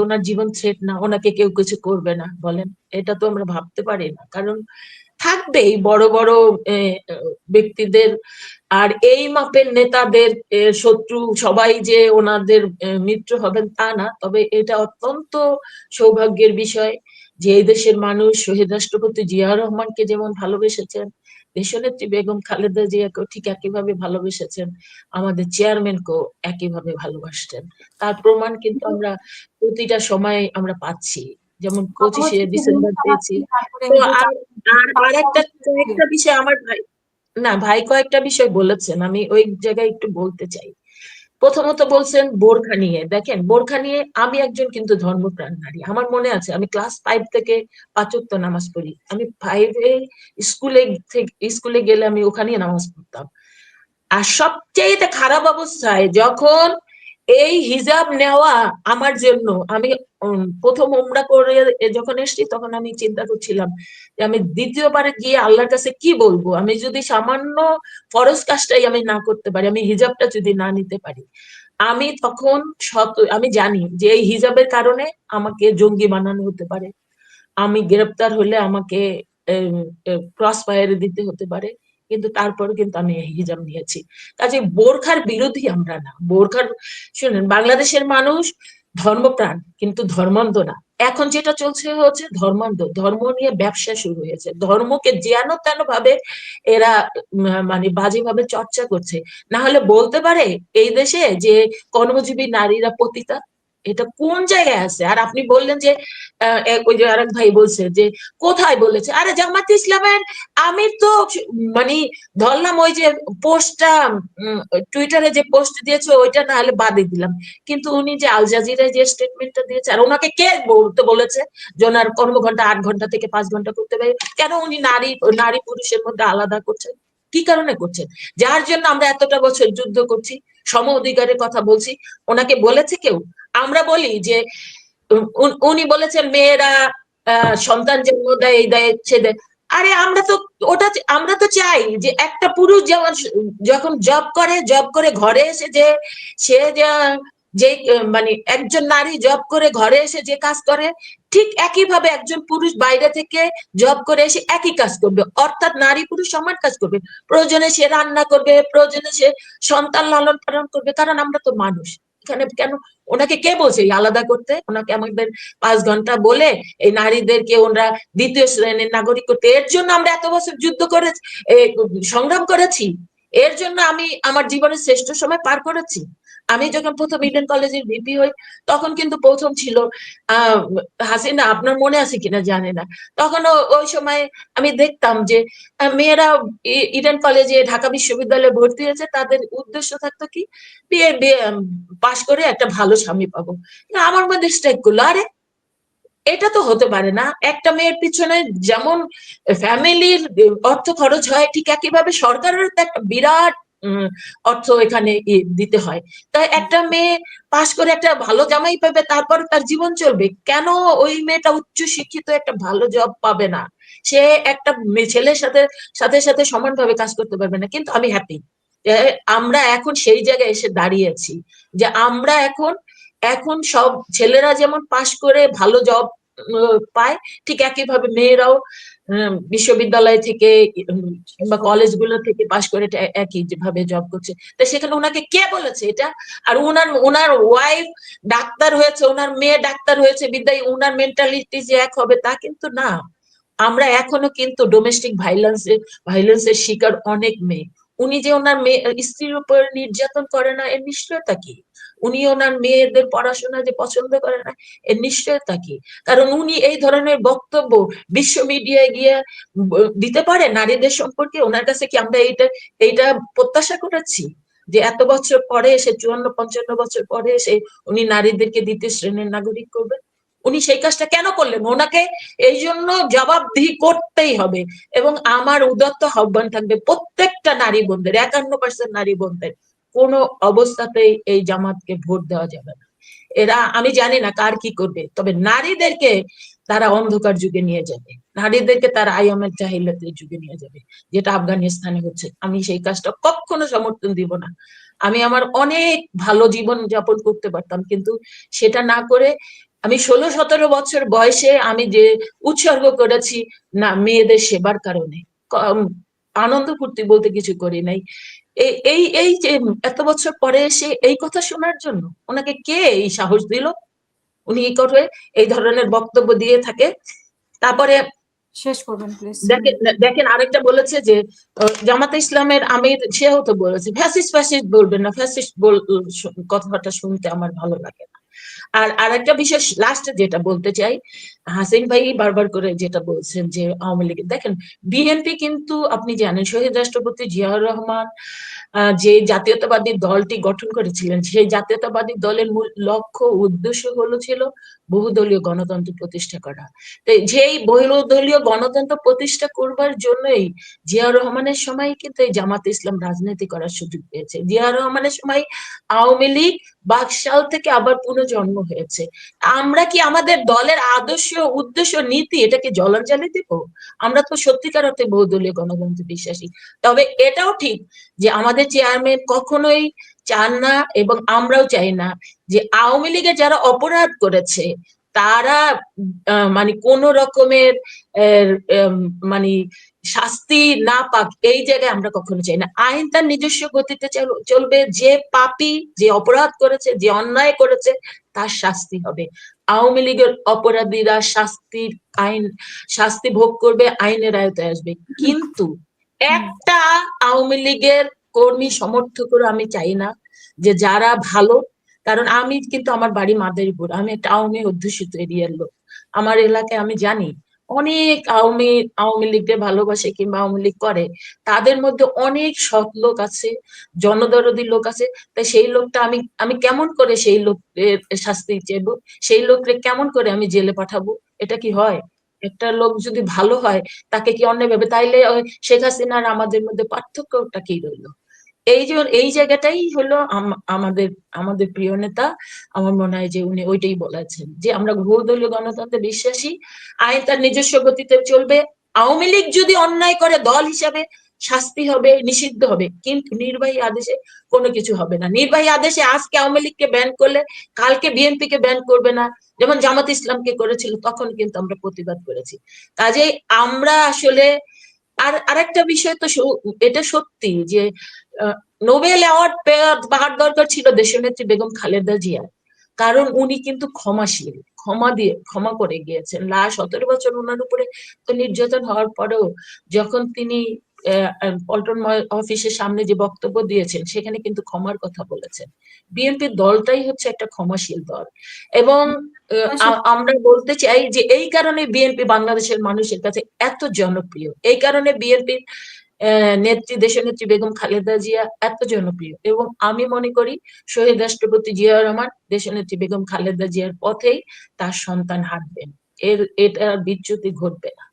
ওনার জীবন threat না, ওনাকে কেউ কিছু করবে না বলেন? এটা তো আমরা ভাবতে পারি না, কারণ থাকবেই বড় বড় ব্যক্তিদের আর এই মাপের নেতাদের শত্রু সবাই যে ওনাদের মিত্র হবেন তা না। তবে এটা অত্যন্ত সৌভাগ্যের বিষয় যে এই দেশের মানুষ শহীদ রাষ্ট্রপতি জিয়া রহমানকে যেমন ভালোবেসেছেন, দেশনেত্রী বেগম খালেদা জিয়াকেও ঠিক একইভাবে ভালোবেসেছেন, আমাদের চেয়ারম্যানকেও একইভাবে ভালোবাসছেন। তার প্রমাণ কিন্তু আমরা প্রতিটা সময় আমরা পাচ্ছি, যেমন কথা 25শে হচ্ছে যে ডিসেম্বর পেয়েছি। তারপরে তো এই যে আর আর আর একটা কয়েকটা বিষয় আমার ভাই, না ভাই কয়েকটা বিষয় বলেছেন, আমি ওই জায়গায় একটু বলতে চাই। প্রথমত বলছেন বোরখা নিয়ে, দেখেন বোরখা নিয়ে আমি একজন কিন্তু ধর্মপ্রাণ নারী, আমার মনে আছে আমি ক্লাস 5 থেকে 5 ওয়াক্ত নামাজ পড়ি। আমি 5-এ স্কুলে স্কুলে গেলে আমি ওখানেই নামাজ পড়তাম। আর সবচেয়ে খারাপ অবস্থায় যখন এই হিজাব নেওয়া আমার জন্য, আমি প্রথম ওমরা করে যখন এসেছি তখন আমি চিন্তা করছিলাম যে আমি দ্বিতীয়বারে গিয়ে আল্লাহর কাছে কি বলবো, আমি যদি সামান্য ফরজ কাজটাই আমি না করতে পারি, আমি হিজাবটা যদি না নিতে পারি। আমি তখন আমি জানি যে এই হিজাবের কারণে আমাকে জঙ্গি বানানো হতে পারে, আমি গ্রেপ্তার হলে আমাকে ক্রস ফায়ারে দিতে হতে পারে, কিন্তু তারপরে কিন্তু আমি এই হিজাব নিয়েছি। কাজে বোরখার বিরোধী আমরা না, বোরখার, শুনেন বাংলাদেশের মানুষ ধর্মপ্রাণ কিন্তু ধর্মান্ধ না। এখন যেটা চলছে হচ্ছে ধর্মান্ধ, ধর্ম নিয়ে ব্যবসা শুরু হয়েছে, ধর্মকে যেন তেন ভাবে এরা মানে বাজে ভাবে চর্চা করছে। না হলে বলতে পারে এই দেশে যে কর্মজীবী নারীরা পতিতা, এটা কোন জায়গায় আছে? আর আপনি বললেন যে ওই যে আরেক ভাই বলছে যে কোথায় বলেছে, আরে জামাত ইসলামের আমির তো মানে ধরলাম ওই যে পোস্টটা টুইটারে যে পোস্ট দিয়েছে ওইটা না হলে বাদই দিলাম, কিন্তু উনি যে আল জাজিরায় যে স্টেটমেন্টটা দিয়েছে, আর ওনাকে কে বলতে বলেছে যে ওনার কর্মঘন্টা 8 ঘন্টা থেকে 5 ঘন্টা করতে পারে? কেন উনি নারী নারী পুরুষের মধ্যে আলাদা করছেন? কি কারণে করছেন? যার জন্য আমরা এতটা বছর যুদ্ধ করছি, সম অধিকারের কথা বলছি, ওনাকে বলেছে কেউ? আমরা বলি যে উনি বলেছেন মেয়েরা সন্তান জন্ম দেয়, এই দেয় সে দেয়। আরে আমরা তো ওটা, আমরা তো চাই যে একটা পুরুষ যেমন যখন জব করে ঘরে এসে যে সে যে মানে একজন নারী জব করে ঘরে এসে যে কাজ করে, ঠিক একইভাবে একজন পুরুষ বাইরে থেকে জব করে এসে একই কাজ করবে, অর্থাৎ নারী পুরুষ সমান কাজ করবে। প্রয়োজনে সে রান্না করবে, প্রয়োজনে সে সন্তান লালন পালন করবে, কারণ আমরা তো মানুষ। এখানে কেন ওনাকে কে বলছে আলাদা করতে? ওনাকে আমাদের 5 ঘন্টা বলে এই নারীদেরকে ওনারা দ্বিতীয় শ্রেণীর নাগরিক করতে, এর জন্য আমরা এত বছর যুদ্ধ করে সংগ্রাম করেছি, এর জন্য আমি আমার জীবনের শ্রেষ্ঠ সময় পার করেছি। আমি যখন প্রথম ইডেন কলেজের ভিপি হই তখন কিন্তু প্রথম ছিল আহ হাসিনা, আপনার মনে আছে কিনা জানে না, তখন ওই সময় আমি দেখতাম যে মেয়েরা ইডেন কলেজে ঢাকা বিশ্ববিদ্যালয়ে ভর্তি হয়েছে, তাদের উদ্দেশ্য থাকতো কি বিয়ে পাশ করে একটা ভালো স্বামী পাবো। আমার মধ্যে স্ট্রাইক করলো, আরে এটা তো হতে পারে না, একটা মেয়ের পিছনে যেমন ফ্যামিলির অর্থ খরচ হয় ঠিক একইভাবে সরকারের তো একটা বিরাট অর্থ এখানে দিতে হয়। তাই একটা মেয়ে পাশ করে একটা ভালো জামাই পাবে, তারপর তার জীবন চলবে কেন? ওই মেয়েটা উচ্চ শিক্ষিত একটা ভালো জব পাবে না, সে একটা ছেলের সাথে সাথে সাথে সমানভাবে কাজ করতে পারবে না। কিন্তু আমি হ্যাপি আমরা এখন সেই জায়গায় এসে দাঁড়িয়েছি যে আমরা এখন এখন সব ছেলেরা যেমন পাশ করে ভালো জব পায়, ঠিক একইভাবে মেয়েরাও বিশ্ববিদ্যালয় থেকে কিংবা কলেজগুলো থেকে পাশ করে একই ভাবে জব করছে। তো সেখানে ওনাকে কে বলেছে এটা? আর ওনার ওনার ওয়াইফ ডাক্তার হয়েছে, ওনার মেয়ে ডাক্তার হয়েছে বিদায় ওনার মেন্টালিটি যে এক হবে তা কিন্তু না। আমরা এখনো কিন্তু ডোমেস্টিক ভাইলেন্সের শিকার অনেক মেয়ে। উনি যে ওনার মেয়ে স্ত্রীর উপর নির্যাতন করে না এর নিশ্চয়তা কি? উনি ওনার মেয়েদের পড়াশোনা যে পছন্দ করে না এর নিশ্চয়তা কি? কারণ উনি এই ধরনের বক্তব্য বিশ্ব মিডিয়ায় গিয়ে দিতে পারে নারীদের সম্পর্কে। ওনার কাছে কি আমরা এইটা এইটা প্রত্যাশা করেছি যে এত বছর পরে এসে 54-55 বছর পরে এসে উনি নারীদেরকে দ্বিতীয় শ্রেণীর নাগরিক করবেন? উনি সেই কাজটা কেন করলেন? ওনাকে এই জন্য জবাবদিহি করতেই হবে। এবং আমার উদাত্ত আহ্বান থাকবে প্রত্যেকটা নারী বোনদের, 51% নারী বোনদের, কোন অবস্থাতেই এই জামাতকে ভোট দেওয়া যাবে না। এরা আমি জানি না কার কি করবে, তবে নারীদেরকে তারা অন্ধকার যুগে নিয়ে যাবে, নারীদেরকে তারা আইএমের জাহিলিয়াতের যুগে নিয়ে যাবে, যেটা আফগানিস্তানে হচ্ছে। আমি সেই কাজটা কখনো সমর্থন দিব না। আমি আমার অনেক ভালো জীবন যাপন করতে পারতাম, কিন্তু সেটা না করে আমি 16-17 বছর বয়সে আমি যে উৎসর্গ করেছি না মেয়েদের সেবার কারণে, আনন্দ ফুর্তি বলতে কিছু করি নাই। এই এই এই যে এত বছর পরে এসে এই কথা শোনার জন্য ওনাকে কে এই সাহস দিল? উনি কি করে এই ধরনের বক্তব্য দিয়ে থাকে? তারপরে শেষ করবেন প্লিজ। দেখেন দেখেন আরেকটা বলেছে যে জামাতে ইসলামের আমির, সেও তো বলেছে ফ্যাসিস্ট ফ্যাসিস্ট বলবেন না, ফ্যাসিস্ট কথাটা শুনতে আমার ভালো লাগে না। আর আরেকটা বিষয় লাস্টে যেটা বলতে চাই, হাসিন ভাই বারবার করে যেটা বলছেন যে আওয়ামী লীগ, দেখেন বিএনপি কিন্তু আপনি জানেন শহীদ রাষ্ট্রপতি জিয়াউর রহমান যে জাতীয়তাবাদী দলটি গঠন করেছিলেন, সেই জাতীয়তাবাদী দলের মূল লক্ষ্য উদ্দেশ্য হলো ছিল বহুদলীয় গণতন্ত্র প্রতিষ্ঠা করা। তো যেই বহুদলীয় গণতন্ত্র প্রতিষ্ঠা করবার জন্যই জিয়াউর রহমানের সময় কিন্তু এই জামাতে ইসলাম রাজনীতি করার সুযোগ পেয়েছে। জিয়াউর রহমানের সময় আওয়ামী লীগ বাকশাল থেকে আবার পুনর্জন্ম হয়েছে। আমরা কি আমাদের দলের আদর্শ উদ্দেশ্য নীতি এটাকে জলাঞ্জলি দিব? আমরা তো সত্যিকার অর্থে বহুদলীয় গণতন্ত্রে বিশ্বাসী। তবে এটাও ঠিক যে আমাদের চেয়ারম্যান কখনোই চান না এবং আমরাও চাই না যে আওয়ামী লীগে যারা অপরাধ করেছে তারা মানে কোন রকমের মানে শাস্তি না পাক, এই জায়গায় আমরা কখনো চাই না। আইন তার নিজস্ব গতিতে চলবে, যে পাপী, যে অপরাধ করেছে, যে অন্যায় করেছে তার শাস্তি হবে। আওয়ামী লীগের অপরাধীরা শাস্তি ভোগ করবে, আইনের আয়তায় আসবে। কিন্তু একটা আওয়ামী লীগের কর্মী সমর্থকরা আমি চাই না যে যারা ভালো, কারণ আমি কিন্তু আমার বাড়ি মাদারীপুর, আমি একটা আওয়ামী অধ্যুষিত এরিয়ার লোক। আমার এলাকায় আমি জানি অনেক আওয়ামী লীগকে ভালোবাসে কিংবা আওয়ামী লীগ করে, তাদের মধ্যে অনেক সৎ লোক আছে, জনদরদি লোক আছে। তাই সেই লোকটা আমি আমি কেমন করে সেই লোকের শাস্তি চাইবো? সেই লোককে কেমন করে আমি জেলে পাঠাবো? এটা কি হয়? একটা লোক যদি ভালো হয় তাকে কি অন্যায় ভাবে? তাইলে শেখ হাসিনার আমাদের মধ্যে পার্থক্যটা কি রইলো? এই জায়গাটাই হলো আমাদের আমাদের প্রিয় নেতা, আমার মনে হয় যে উনি ওইটাই বলেছেন যে আমরা বহুদলীয় গণতন্ত্রে বিশ্বাসী, আইন তার নিজস্ব গতিতে চলবে। আওয়ামী লীগ যদি অন্যায় করে দল হিসাবে শাস্তি হবে, নিষিদ্ধ হবে, কিন্তু নির্বাহী আদেশে কোনো কিছু হবে না। নির্বাহী আদেশে আজকে আওয়ামী লীগকে ব্যান করলে কালকে বিএনপি কে ব্যান করবে না, যেমন জামাত ইসলামকে করেছিল, তখন কিন্তু আমরা প্রতিবাদ করেছি। কাজেই আমরা আসলে আরেকটা বিষয় তো এটা সত্যি যে নোবেল অ্যাওয়ার্ড পাওয়ার দরকার ছিল দেশনেত্রী বেগম খালেদা জিয়ার, কারণ উনি কিন্তু ক্ষমাশীল, ক্ষমা করে গিয়েছেন। 17 বছর ওনার উপরে তো নির্যাতন হওয়ার পরেও যখন তিনি পল্টন অফিসের সামনে যে বক্তব্য দিয়েছেন সেখানে কিন্তু ক্ষমার কথা বলেছেন। বিএনপির দলটাই হচ্ছে একটা ক্ষমাশীল দল। এবং আমরা বলতে চাই যে এই কারণে বিএনপি বাংলাদেশের মানুষের কাছে এত জনপ্রিয়, এই কারণে বিএনপির নেত্রী দেশনেত্রী বেগম খালেদা জিয়া এত জনপ্রিয়। এবং আমি মনে করি শহীদ রাষ্ট্রপতি জিয়াউর রহমান দেশনেত্রী বেগম খালেদা জিয়ার পথেই তার সন্তান হাঁটবেন, এটা বিচ্যুতি ঘটবে না।